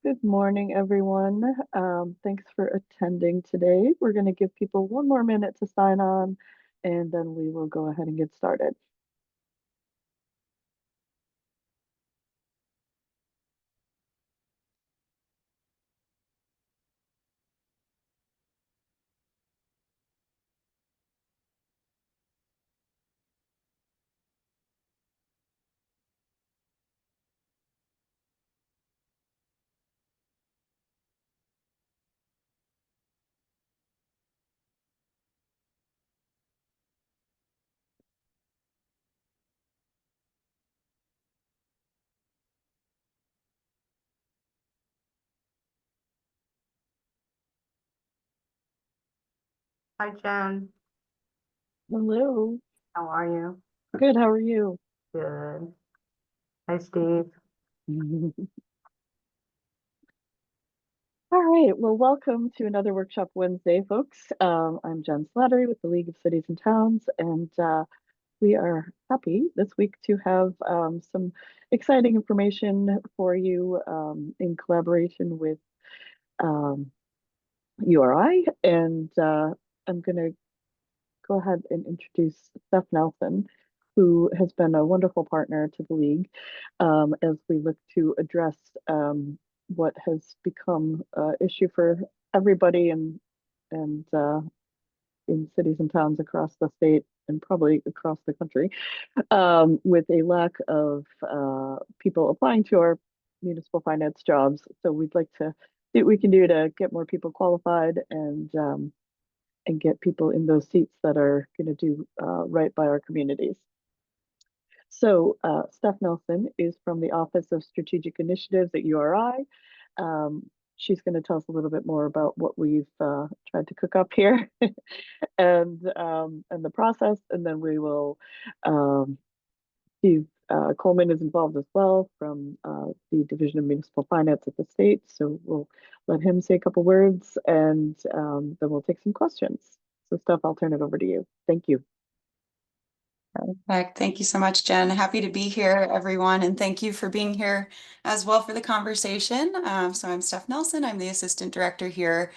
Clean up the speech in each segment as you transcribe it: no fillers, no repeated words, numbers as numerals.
Good morning, everyone. Thanks for attending today. We're going to give people one more minute to sign on, and then we will go ahead and get started. Hi, Jen. Hello. How are you? Good, how are you? Good. Hi, Steve. All right, well, welcome to another Workshop Wednesday, folks. I'm Jen Slattery with the League of Cities and Towns, and we are happy this week to have some exciting information for you in collaboration with um, URI. And I'm going to go ahead and introduce Steph Nelson, who has been a wonderful partner to the league as we look to address what has become an issue for everybody and in cities and towns across the state and probably across the country, with a lack of people applying to our municipal finance jobs. So we'd like to see what we can do to get more people qualified and get people in those seats that are going to do right by our communities. So Steph Nelson is from the Office of Strategic Initiatives at URI. She's going to tell us a little bit more about what we've tried to cook up here and the process, and then we will Steve Coleman is involved as well from the Division of Municipal Finance at the state. So we'll let him say a couple words and then we'll take some questions. So, Steph, I'll turn it over to you. Thank you. Perfect. Thank you so much, Jen. Happy to be here, everyone, and thank you for being here as well for the conversation. So I'm Steph Nelson. I'm the Assistant Director here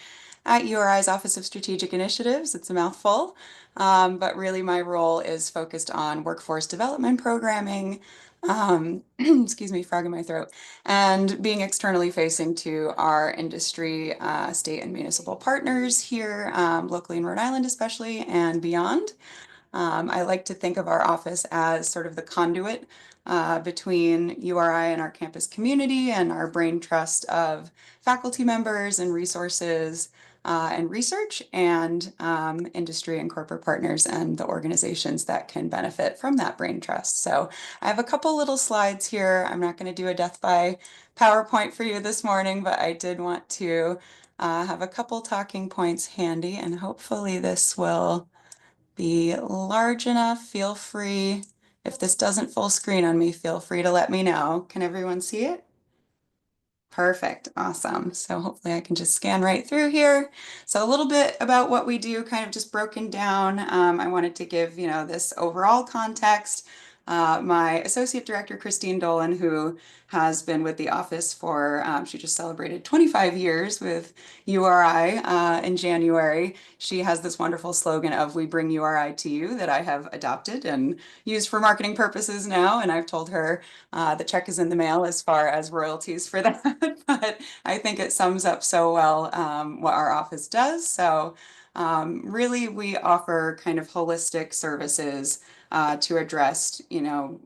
at URI's Office of Strategic Initiatives. It's a mouthful, but really my role is focused on workforce development programming, excuse me, frog in my throat, and being externally facing to our industry, state and municipal partners here, locally in Rhode Island especially, and beyond. I like to think of our office as sort of the conduit between URI and our campus community and our brain trust of faculty members and resources and research and industry and corporate partners and the organizations that can benefit from that brain trust. So I have a couple little slides here. I'm not going to do a death by PowerPoint for you this morning, but I did want to have a couple talking points handy, and hopefully this will be large enough. Feel free, if this doesn't full screen on me, feel free to let me know. Can everyone see it? Perfect. Awesome. So hopefully I can just scan right through here. So a little bit about what we do, kind of just broken down. I wanted to give, this overall context. My associate director, Christine Dolan, who has been with the office for, she just celebrated 25 years with URI in January. She has this wonderful slogan of "We bring URI to you" that I have adopted and used for marketing purposes now. And I've told her the check is in the mail as far as royalties for that, but I think it sums up so well what our office does. So really, we offer kind of holistic services to address,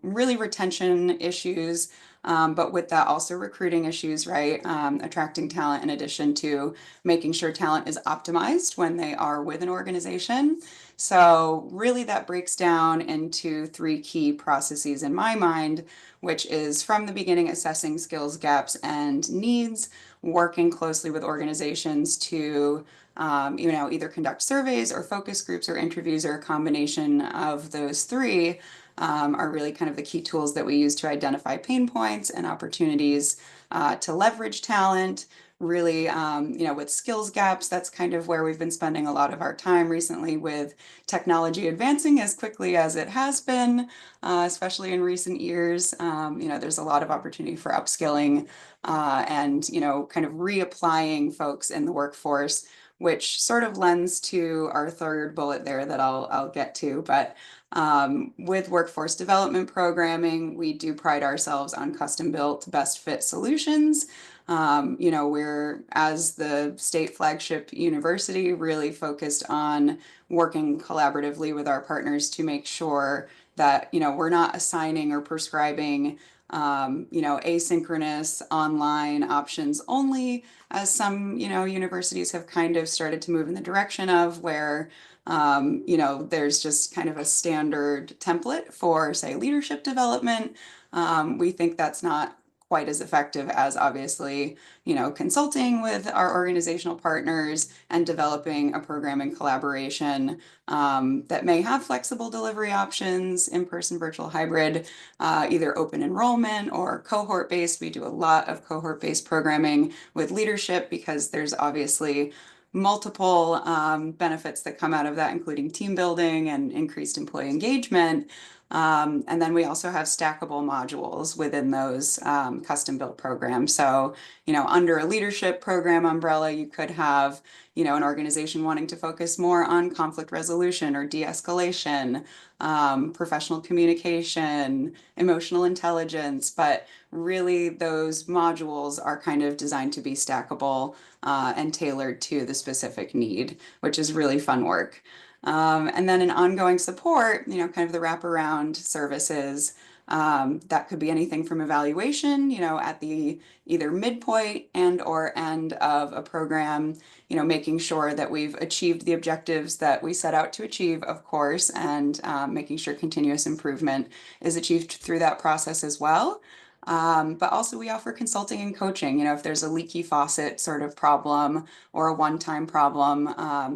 really retention issues, but with that also recruiting issues, right? Attracting talent in addition to making sure talent is optimized when they are with an organization. So really that breaks down into three key processes in my mind, which is from the beginning assessing skills gaps and needs, working closely with organizations to either conduct surveys or focus groups or interviews or a combination of those three are really kind of the key tools that we use to identify pain points and opportunities to leverage talent, really, with skills gaps, that's kind of where we've been spending a lot of our time recently with technology advancing as quickly as it has been, especially in recent years. There's a lot of opportunity for upskilling and, kind of reapplying folks in the workforce, which sort of lends to our third bullet there that I'll get to. But with workforce development programming, we do pride ourselves on custom-built, best-fit solutions. We're, as the state flagship university, really focused on working collaboratively with our partners to make sure that, we're not assigning or prescribing, asynchronous online options only, as some, universities have kind of started to move in the direction of where, there's just kind of a standard template for, say, leadership development. We think that's not quite as effective as obviously, consulting with our organizational partners and developing a program in collaboration that may have flexible delivery options, in-person, virtual, hybrid, either open enrollment or cohort-based. We do a lot of cohort-based programming with leadership because there's obviously multiple benefits that come out of that, including team building and increased employee engagement. And then we also have stackable modules within those custom-built programs. So, under a leadership program umbrella, you could have, an organization wanting to focus more on conflict resolution or de-escalation, professional communication, emotional intelligence, but really those modules are kind of designed to be stackable and tailored to the specific need, which is really fun work. And then in ongoing support, kind of the wraparound services, that could be anything from evaluation, at the either midpoint and or end of a program, making sure that we've achieved the objectives that we set out to achieve, of course, and making sure continuous improvement is achieved through that process as well. But also we offer consulting and coaching, if there's a leaky faucet sort of problem or a one-time problem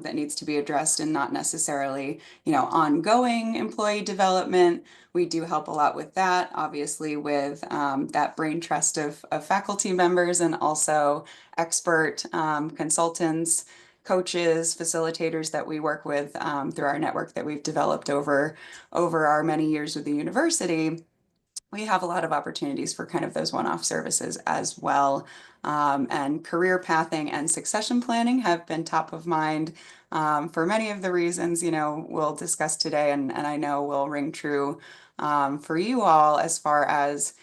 that needs to be addressed and not necessarily, ongoing employee development. We do help a lot with that, obviously with that brain trust of faculty members and also expert consultants, coaches, facilitators that we work with through our network that we've developed over our many years with the university. We have a lot of opportunities for kind of those one-off services as well. And career pathing and succession planning have been top of mind for many of the reasons, we'll discuss today, and I know will ring true for you all as far as,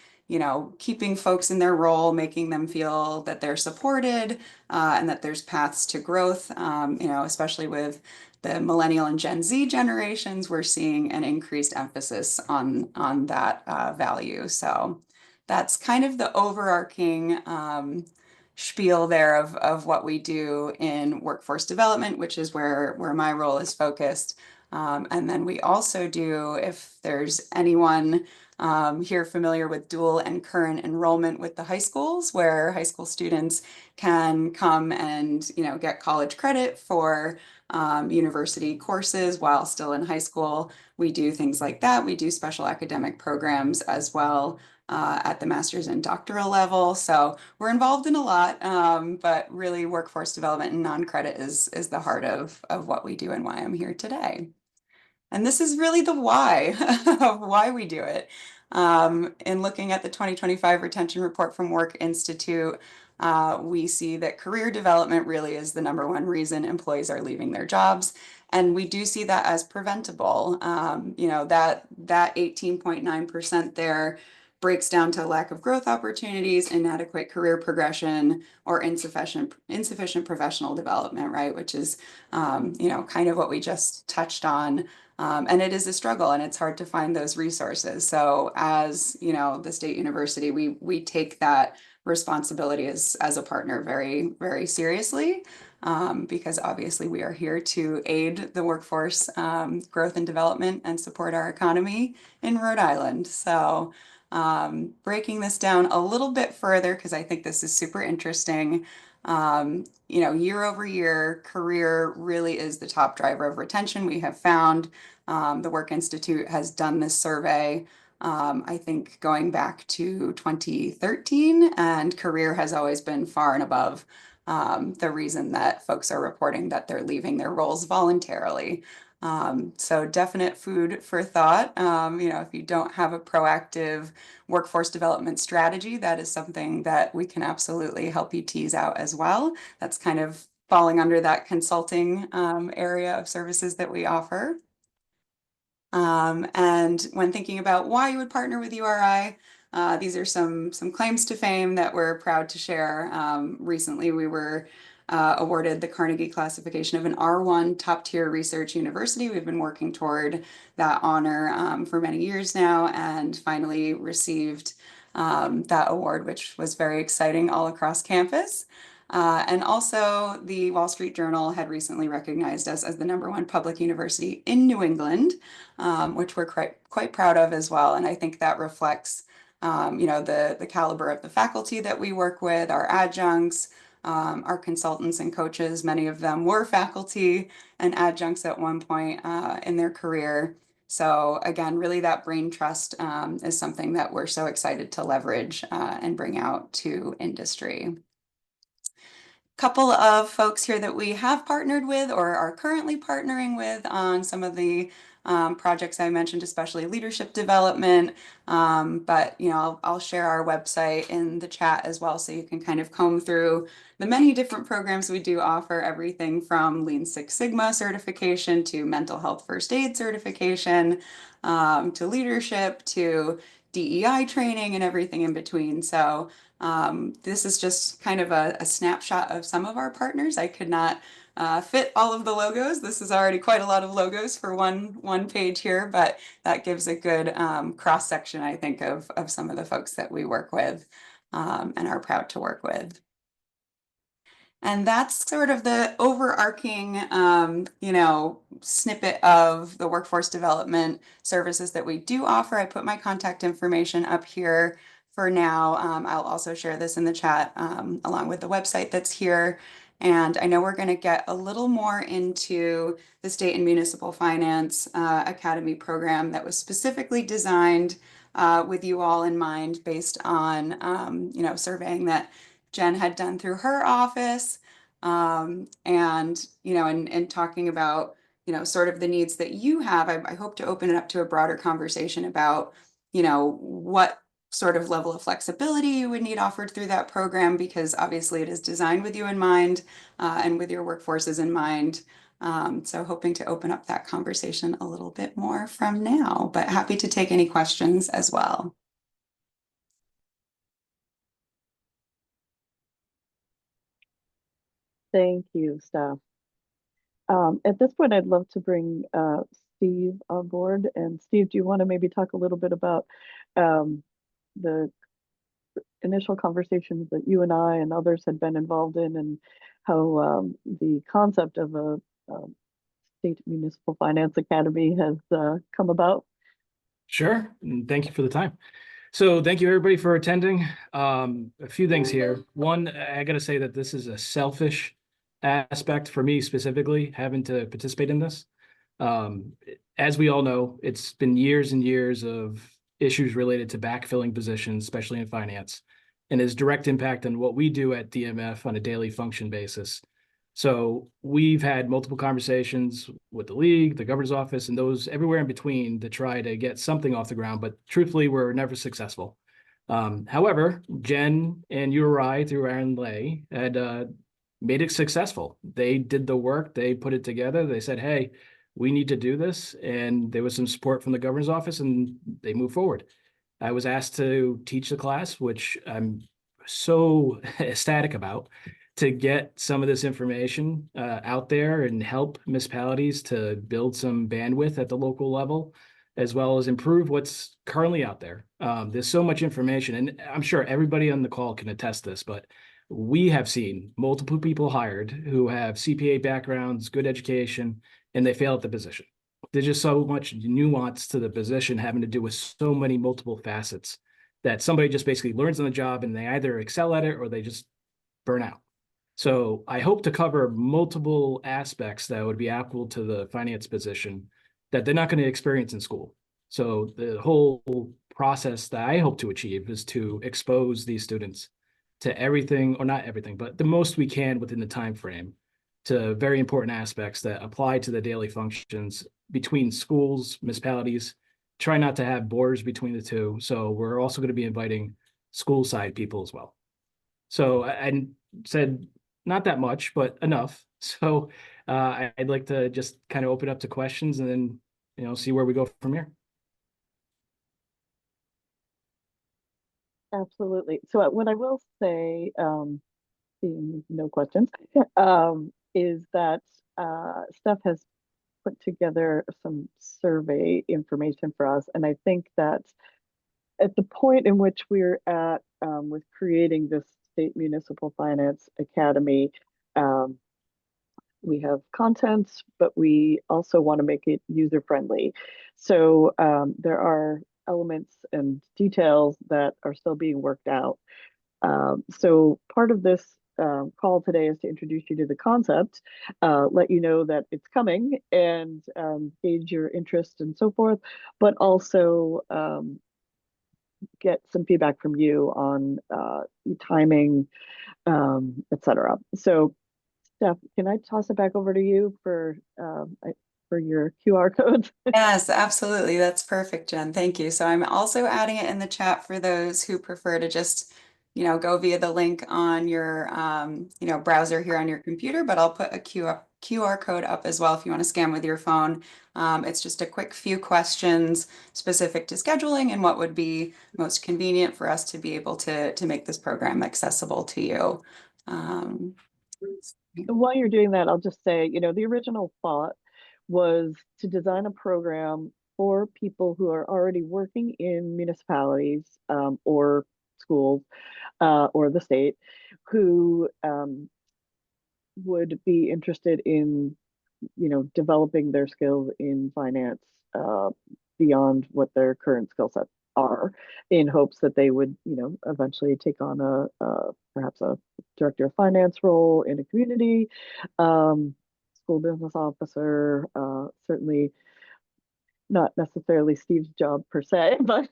keeping folks in their role, making them feel that they're supported and that there's paths to growth, especially with the millennial and Gen Z generations, we're seeing an increased emphasis on that value. So that's kind of the overarching spiel there of what we do in workforce development, which is where my role is focused. And then we also do, if there's anyone here familiar with dual and current enrollment with the high schools, where high school students can come and get college credit for university courses while still in high school. We do things like that. We do special academic programs as well at the master's and doctoral level. So we're involved in a lot, but really workforce development and non-credit is the heart of what we do and why I'm here today. And this is really the why of why we do it. In looking at the 2025 retention report from Work Institute, we see that career development really is the #1 reason employees are leaving their jobs. And we do see that as preventable. That 18.9% there breaks down to lack of growth opportunities, inadequate career progression, or insufficient professional development, right? Which is, kind of what we just touched on. And it is a struggle and it's hard to find those resources. So as, the state university, we take that responsibility as a partner very, very seriously, because obviously we are here to aid the workforce growth and development and support our economy in Rhode Island. So breaking this down a little bit further, because I think this is super interesting. Year over year, career really is the top driver of retention. We have found the Work Institute has done this survey, I think going back to 2013, and career has always been far and above the reason that folks are reporting that they're leaving their roles voluntarily. So definite food for thought. If you don't have a proactive workforce development strategy, that is something that we can absolutely help you tease out as well. That's kind of falling under that consulting area of services that we offer. And when thinking about why you would partner with URI, these are some claims to fame that we're proud to share. Recently, we were awarded the Carnegie classification of an R1 top tier research university. We've been working toward that honor for many years now, and finally received that award, which was very exciting all across campus. And also, the Wall Street Journal had recently recognized us as the #1 public university in New England, which we're quite proud of as well. And I think that reflects, the caliber of the faculty that we work with, our adjuncts, our consultants and coaches. Many of them were faculty and adjuncts at one point in their career. So again, really that brain trust is something that we're so excited to leverage and bring out to industry. Couple of folks here that we have partnered with or are currently partnering with on some of the projects I mentioned, especially leadership development. But I'll share our website in the chat as well, so you can kind of comb through the many different programs we do offer, everything from Lean Six Sigma certification to mental health first aid certification, to leadership, to DEI training, and everything in between. So this is just kind of a snapshot of some of our partners. I could not fit all of the logos. This is already quite a lot of logos for one page here, but that gives a good cross section, I think, of some of the folks that we work with and are proud to work with. And that's sort of the overarching, snippet of the workforce development services that we do offer. I put my contact information up here for now. I'll also share this in the chat along with the website that's here. And I know we're going to get a little more into the State and Municipal Finance Academy program that was specifically designed with you all in mind, based on, surveying that Jen had done through her office, and talking about, sort of the needs that you have. I hope to open it up to a broader conversation about, what sort of level of flexibility you would need offered through that program, because obviously it is designed with you in mind and with your workforces in mind. So hoping to open up that conversation a little bit more from now, but happy to take any questions as well. Thank you, Steph. At this point, I'd love to bring Steve on board. And Steve, do you want to maybe talk a little bit about the initial conversations that you and I and others had been involved in, and how the concept of a State Municipal Finance Academy has come about? Sure, and thank you for the time. So thank you everybody for attending. A few things here. One, I gotta say that this is a selfish aspect for me specifically, having to participate in this. As we all know, it's been years and years of issues related to backfilling positions, especially in finance, and has direct impact on what we do at DMF on a daily function basis. So we've had multiple conversations with the league, the governor's office, and those everywhere in between to try to get something off the ground. But truthfully, we're never successful. However, Jen and URI through Aaron Lay had made it successful. They did the work. They put it together. They said, hey, we need to do this. And there was some support from the governor's office, and they moved forward. I was asked to teach the class, which I'm so ecstatic about, to get some of this information out there and help municipalities to build some bandwidth at the local level, as well as improve what's currently out there. There's so much information, and I'm sure everybody on the call can attest this, but we have seen multiple people hired who have CPA backgrounds, good education, and they fail at the position. There's just so much nuance to the position, having to do with so many multiple facets, that somebody just basically learns on the job and they either excel at it or they just burn out. So I hope to cover multiple aspects that would be applicable to the finance position that they're not going to experience in school. So the whole process that I hope to achieve is to expose these students to everything, or not everything, but the most we can within the time frame to very important aspects that apply to the daily functions between schools, municipalities. Try not to have borders between the two. So we're also going to be inviting school side people as well. So I said not that much, but enough. So I'd like to just kind of open up to questions and then, see where we go from here. Absolutely. So what I will say, seeing no questions, is that Steph has put together some survey information for us. And I think that at the point in which we're at with creating this State Municipal Finance Academy, we have content, but we also want to make it user friendly. So there are elements and details that are still being worked out. So part of this call today is to introduce you to the concept, let you know that it's coming, and gauge your interest and so forth, but also get some feedback from you on timing, etc. So Steph, can I toss it back over to you for your QR codes? Yes, absolutely. That's perfect, Jen. Thank you. So I'm also adding it in the chat for those who prefer to just, go via the link on your, browser here on your computer, but I'll put a QR code up as well if you want to scan with your phone. It's just a quick few questions specific to scheduling and what would be most convenient for us to be able to make this program accessible to you. While you're doing that, I'll just say, the original thought was to design a program for people who are already working in municipalities or schools or the state who would be interested in, developing their skills in finance beyond what their current skill sets are, in hopes that they would, eventually take on perhaps a director of finance role in a community, school business officer, certainly not necessarily Steve's job per se, but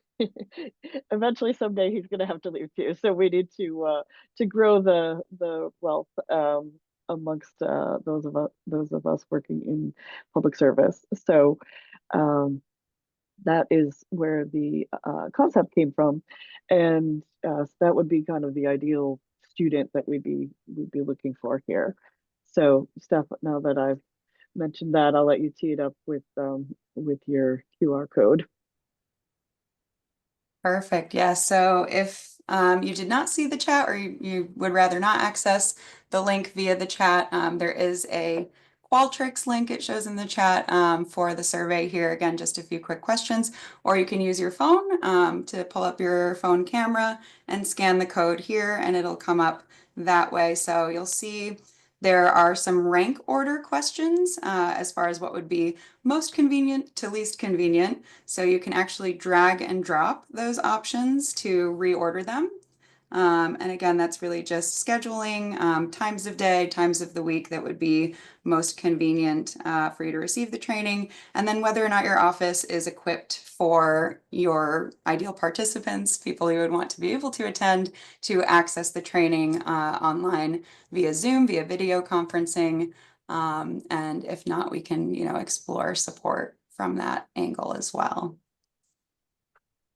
eventually someday he's going to have to leave too. So we need to grow the wealth amongst those of us working in public service. So that is where the concept came from, and so that would be kind of the ideal student that we'd be looking for here. So Steph, now that I've mentioned that, I'll let you tee it up with your QR code. Perfect. Yeah. So if you did not see the chat, or you would rather not access the link via the chat, there is a Qualtrics link. It shows in the chat for the survey here. Again, just a few quick questions, or you can use your phone to pull up your phone camera and scan the code here, and it'll come up that way. So you'll see there are some rank order questions as far as what would be most convenient to least convenient. So you can actually drag and drop those options to reorder them. And again, that's really just scheduling times of day, times of the week that would be most convenient for you to receive the training, and then whether or not your office is equipped for your ideal participants, people you would want to be able to attend, to access the training online via Zoom, via video conferencing. And if not, we can, explore support from that angle as well.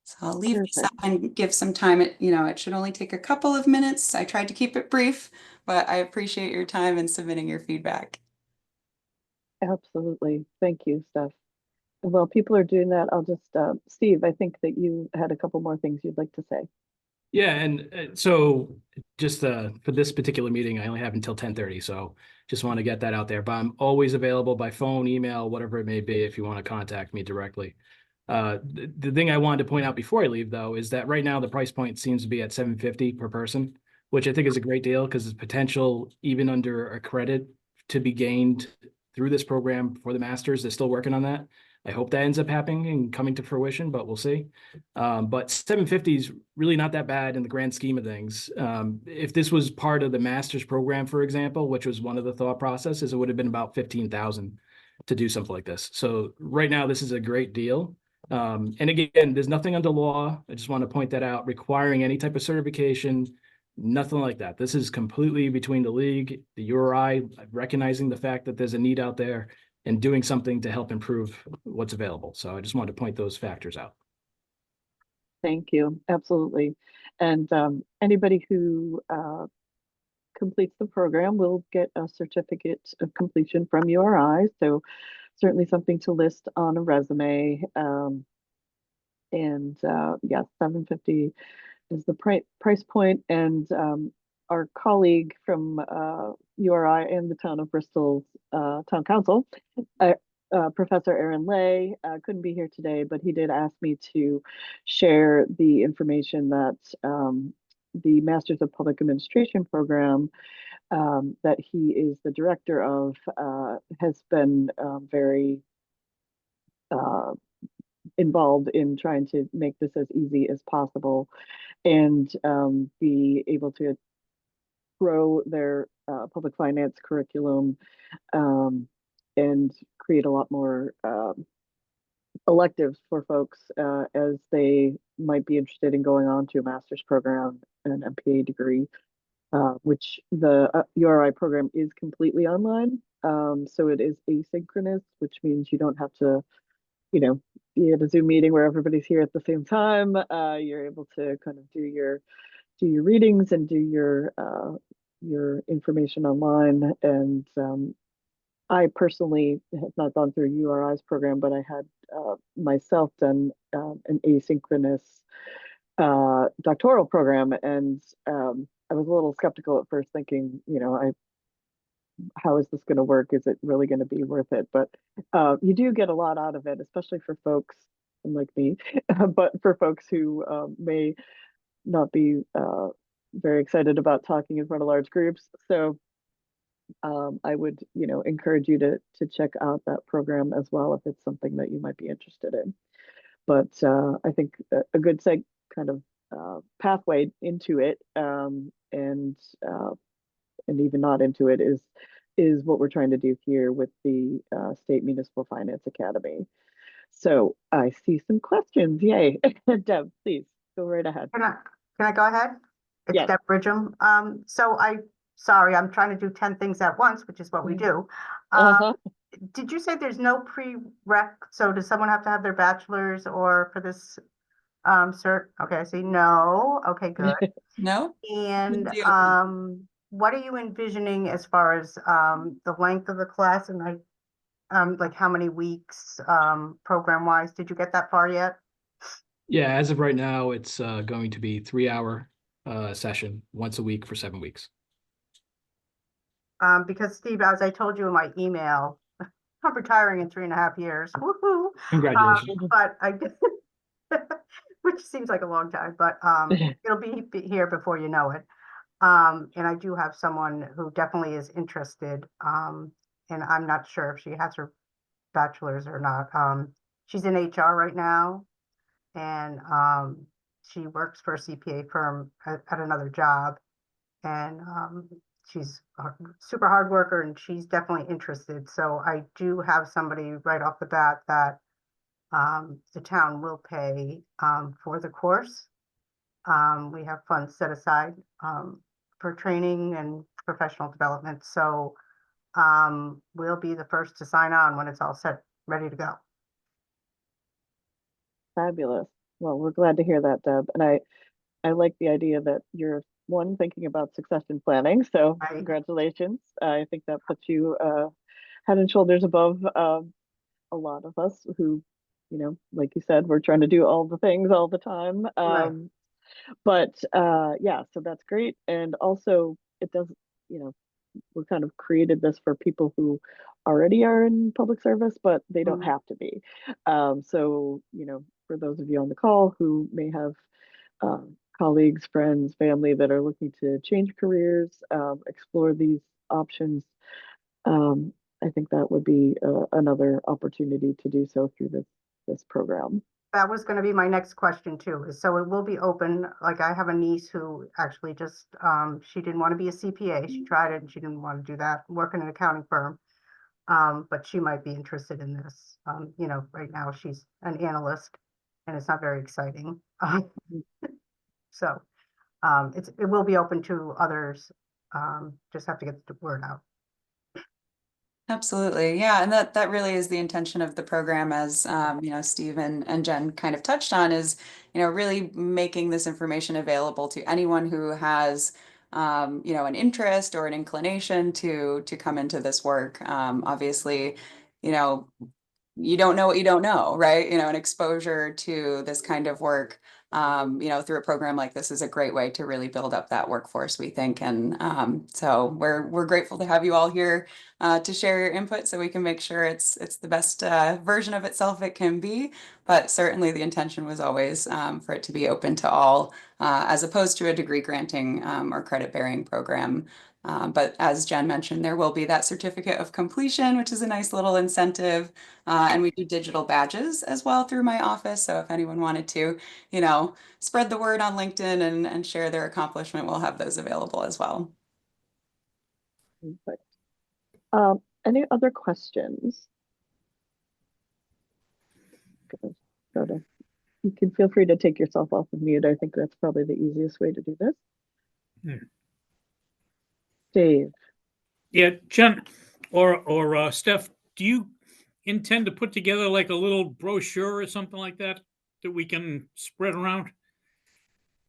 So I'll leave this up and give some time. It should only take a couple of minutes. I tried to keep it brief, but I appreciate your time and submitting your feedback. Absolutely. Thank you, Steph. While people are doing that, I'll just, Steve, I think that you had a couple more things you'd like to say. Yeah, and so just for this particular meeting, I only have until 10:30, so just want to get that out there. But I'm always available by phone, email, whatever it may be, if you want to contact me directly. The thing I wanted to point out before I leave, though, is that right now the price point seems to be at $750 per person, which I think is a great deal because there's potential even under a credit to be gained through this program for the masters. They're still working on that. I hope that ends up happening and coming to fruition, but we'll see. But 750 is really not that bad in the grand scheme of things. If this was part of the master's program, for example, which was one of the thought processes, it would have been about 15,000 to do something like this. So right now, this is a great deal. And again, there's nothing under law. I just want to point that out requiring any type of certification Nothing like that. This is completely between the league, the URI, recognizing the fact that there's a need out there and doing something to help improve what's available. So I just wanted to point those factors out. Thank you. Absolutely. And anybody who completes the program will get a certificate of completion from URI. So certainly something to list on a resume. And yeah, $750 is the price point. And our colleague from URI and the town of Bristol's town council, Professor Aaron Lay, couldn't be here today, but he did ask me to share the information that the Masters of Public Administration program that he is the director of has been very involved in trying to make this as easy as possible and be able to grow their public finance curriculum and create a lot more electives for folks as they might be interested in going on to a master's program and an MPA degree, which the URI program is completely online. So it is asynchronous, which means you don't have to, you know, be at a Zoom meeting where everybody's here at the same time. You're able to kind of do your readings and do your information online. And I personally have not gone through URI's program, but I had myself done an asynchronous doctoral program, and I was a little skeptical at first, thinking, you know, how is this going to work? Is it really going to be worth it? But you do get a lot out of it, especially for folks like me, but for folks who may not be very excited about talking in front of large groups. So I would, you know, encourage you to check out that program as well if it's something that you might be interested in. But I think a good kind of pathway into it and even not into it is what we're trying to do here with the State Municipal Finance Academy. So I see some questions. Yay. Deb, please go right ahead. Can I go ahead? It's Yes. Deb Bridgham. Sorry, I'm trying to do 10 things at once, which is what we do. Did you say there's no prereq? So does someone have to have their bachelor's or for this cert? Okay, I see no. Okay, good. No? And Wouldn't be open. what are you envisioning as far as the length of the class and like how many weeks program wise? Did you get that far yet? Yeah, as of right now, it's going to be 3-hour session once a week for 7 weeks. Because Steve, as I told you in my email, I'm retiring in 3.5 years. Woohoo! Congratulations. But I did, which seems like a long time, but it'll be here before you know it. And I do have someone who definitely is interested. And I'm not sure if she has her bachelor's or not. She's in HR right now, and she works for a CPA firm at another job. And she's a super hard worker, and she's definitely interested. So I do have somebody right off the bat that the town will pay for the course. We have funds set aside for training and professional development. So we'll be the first to sign on when it's all set, ready to go. Fabulous. Well, we're glad to hear that, Deb. And I like the idea that you're thinking about succession planning. So Right. congratulations. I think that puts you head and shoulders above a lot of us who, you know, like you said, we're trying to do all the things all the time. Right. But yeah, so that's great. And also it does, you know, we kind of created this for people who already are in public service, but they don't have to be. So, you know, for those of you on the call who may have colleagues, friends, family that are looking to change careers, explore these options, I think that would be another opportunity to do so through this program. That was going to be my next question too. So it will be open. Like I have a niece who actually just, she didn't want to be a CPA. She tried it and she didn't want to do that, work in an accounting firm. But she might be interested in this. You know, right now she's an analyst and it's not very exciting. So it will be open to others. Just have to get the word out. Absolutely. Yeah. And that really is the intention of the program, as Steve and Jen kind of touched on, is, really making this information available to anyone who has an interest or an inclination to come into this work. Obviously, you know, you don't know what you don't know, right? An exposure to this kind of work, through a program like this is a great way to really build up that workforce, we think. And so we're grateful to have you all here to share your input so we can make sure it's the best version of itself it can be. But certainly the intention was always for it to be open to all, as opposed to a degree granting or credit bearing program. But as Jen mentioned, there will be that certificate of completion, which is a nice little incentive. And we do digital badges as well through my office. So if anyone wanted to, spread the word on LinkedIn and share their accomplishment, we'll have those available as well. Perfect. Any other questions? You can feel free to take yourself off of mute. I think that's probably the easiest way to do this. Dave. Yeah, Jen or Steph, do you intend to put together like a little brochure or something like that we can spread around?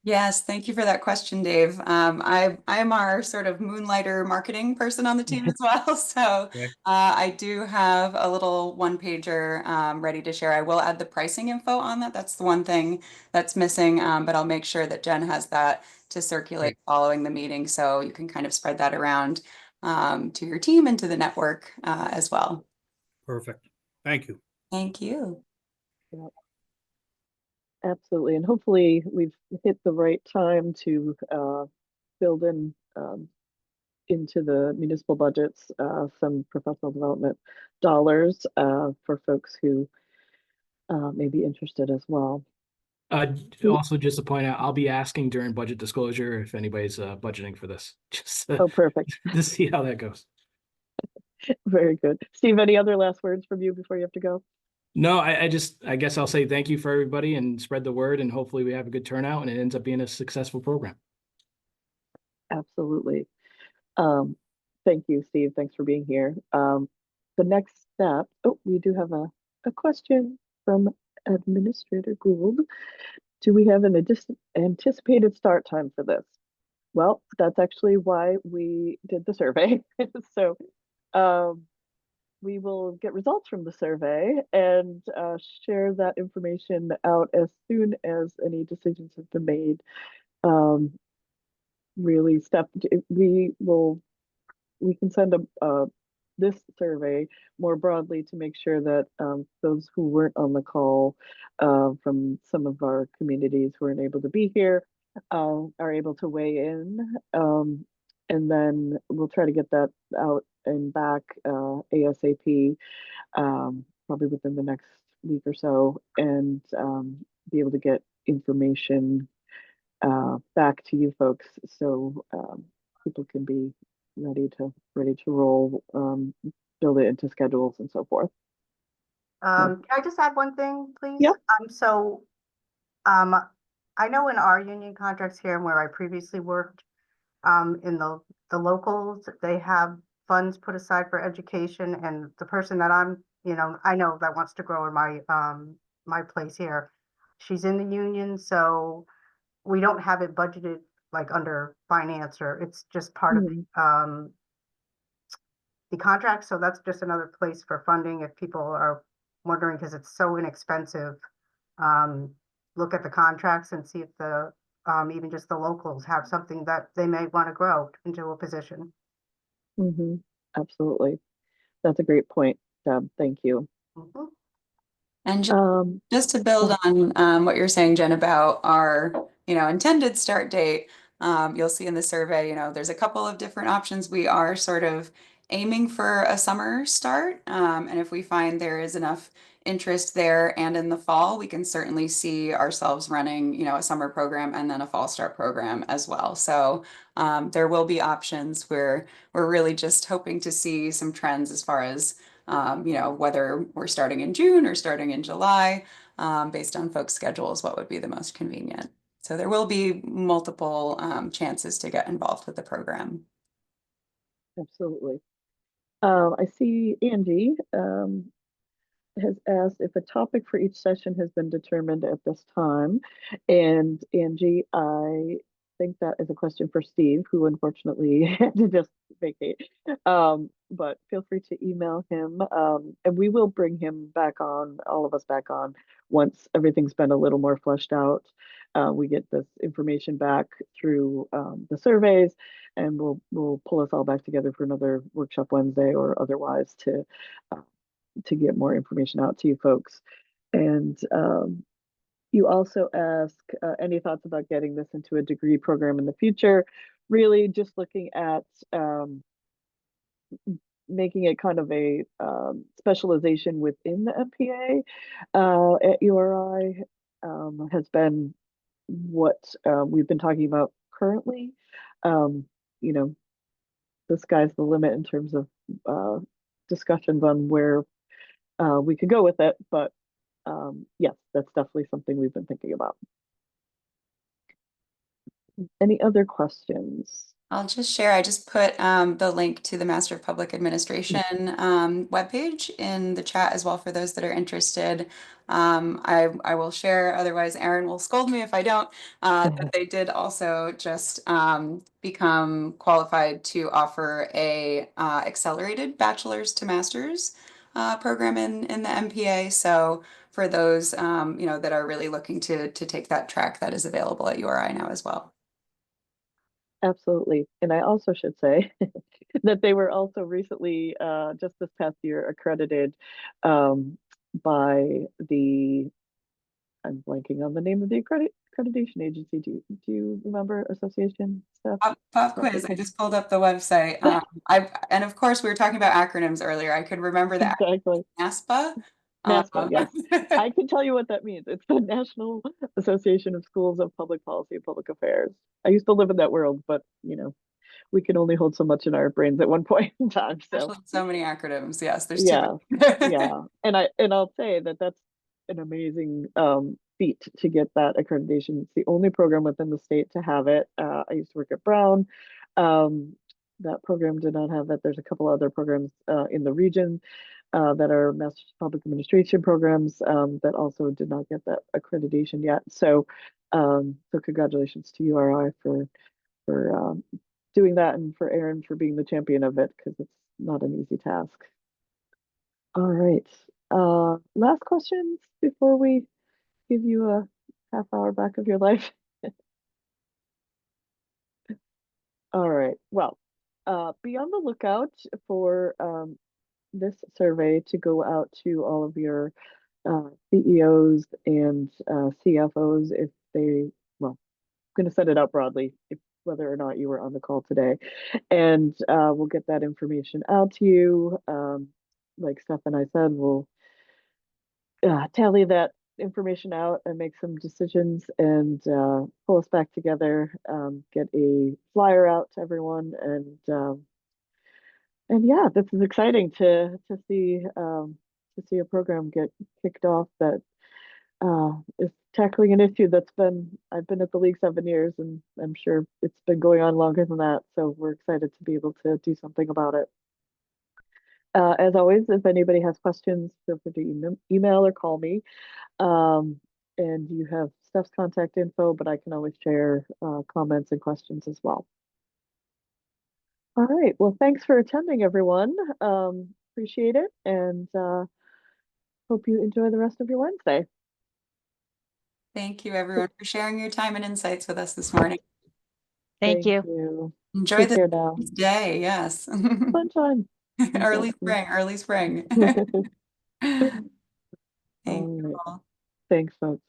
Yes, thank you for that question, Dave. I am our sort of moonlighter marketing person on the team as well. So Okay. I do have a little one pager ready to share. I will add the pricing info on that. That's the one thing that's missing, but I'll make sure that Jen has that to circulate following the meeting, so you can kind of spread that around to your team and to the network as well. Perfect. Thank you. Thank you. Yep. Absolutely. And hopefully we've hit the right time to build in into the municipal budgets some professional development dollars for folks who may be interested as well. Also, just to point out, I'll be asking during budget disclosure if anybody's budgeting for this, just Oh, perfect. to see how that goes. Very good. Steve, any other last words from you before you have to go? No, I guess I'll say thank you for everybody and spread the word, and hopefully we have a good turnout and it ends up being a successful program. Absolutely. Thank you, Steve. Thanks for being here. The next step, we do have a question from Administrator Gould. Do we have an anticipated start time for this? Well, that's actually why we did the survey. So we will get results from the survey and share that information out as soon as any decisions have been made. Really, we can send this survey more broadly to make sure that those who weren't on the call from some of our communities who weren't able to be here are able to weigh in. And then we'll try to get that out and back ASAP, probably within the next week or so, and be able to get information back to you folks so people can be ready to roll, build it into schedules and so forth. Can I just add one thing, please? Yeah. I know in our union contracts here and where I previously worked, in the locals, they have funds put aside for education, and the person that I know that wants to grow in my place here, she's in the union, so we don't have it budgeted like under finance, or it's just part of the contract. So that's just another place for funding if people are wondering, because it's so inexpensive. Look at the contracts and see if the even just the locals have something that they may want to grow into a position. Absolutely. That's a great point, Deb. Thank you. And just to build on what you're saying, Jen, about our intended start date, you'll see in the survey, there's a couple of different options. We are sort of aiming for a summer start, and if we find there is enough interest there and in the fall, we can certainly see ourselves running a summer program and then a fall start program as well. So there will be options where we're really just hoping to see some trends as far as whether we're starting in June or starting in July, based on folks' schedules, what would be the most convenient. So there will be multiple chances to get involved with the program. Absolutely. I see Andy has asked if a topic for each session has been determined at this time. And Angie, I think that is a question for Steve, who unfortunately had to just vacate. But feel free to email him, and we will bring him back on, all of us back on, once everything's been a little more fleshed out. We get this information back through the surveys, and we'll pull us all back together for another workshop Wednesday or otherwise to get more information out to you folks. And you also ask any thoughts about getting this into a degree program in the future. Really just looking at making it kind of a specialization within the MPA at URI has been what we've been talking about currently. You know, the sky's the limit in terms of discussions on where we could go with it, but yes, that's definitely something we've been thinking about. Any other questions? I'll just share, I just put the link to the Master of Public Administration webpage in the chat as well for those that are interested. I will share, otherwise Erin will scold me if I don't, but they did also just become qualified to offer a accelerated bachelor's to master's program in the MPA. So for those you know, that are really looking to take that track, that is available at URI now as well. Absolutely. And I also should say that they were also recently, just this past year, accredited by the, I'm blanking on the name of the accreditation agency. Do you remember association stuff? Pop quiz. I just pulled up the website. And of course we were talking about acronyms earlier. I could remember that. Exactly. NASPA. NASPA, yes. I can tell you what that means. It's the National Association of Schools of Public Policy and Public Affairs. I used to live in that world, but you know, we can only hold so much in our brains at one point in time. So So many acronyms. Yes, there's yeah, too many. yeah. And I'll say that that's an amazing feat to get that accreditation. It's the only program within the state to have it. I used to work at Brown. That program did not have it. There's a couple other programs in the region that are Master's Public Administration programs that also did not get that accreditation yet. So, so congratulations to URI for doing that, and for Erin for being the champion of it, because it's not an easy task. All right. Last questions before we give you a half hour back of your life. All right. Well, be on the lookout for this survey to go out to all of your CEOs and CFOs if they, well, I'm going to set it out broadly, if whether or not you were on the call today. And we'll get that information out to you. Like Steph and I said, we'll tally that information out and make some decisions and pull us back together, get a flyer out to everyone, and yeah, this is exciting to see a program get kicked off that is tackling an issue that's been, I've been at the league 7 years, and I'm sure it's been going on longer than that. So we're excited to be able to do something about it. As always, if anybody has questions, feel free to email or call me. And you have Steph's contact info, but I can always share comments and questions as well. All right. Well, thanks for attending, everyone. Appreciate it, and hope you enjoy the rest of your Wednesday. Thank you, everyone, for sharing your time and insights with us this morning. Thank you. You. Enjoy Take this care now. day. Yes. Sunshine. Early Exactly. spring, early spring. All Thank you right. all. Thanks, folks.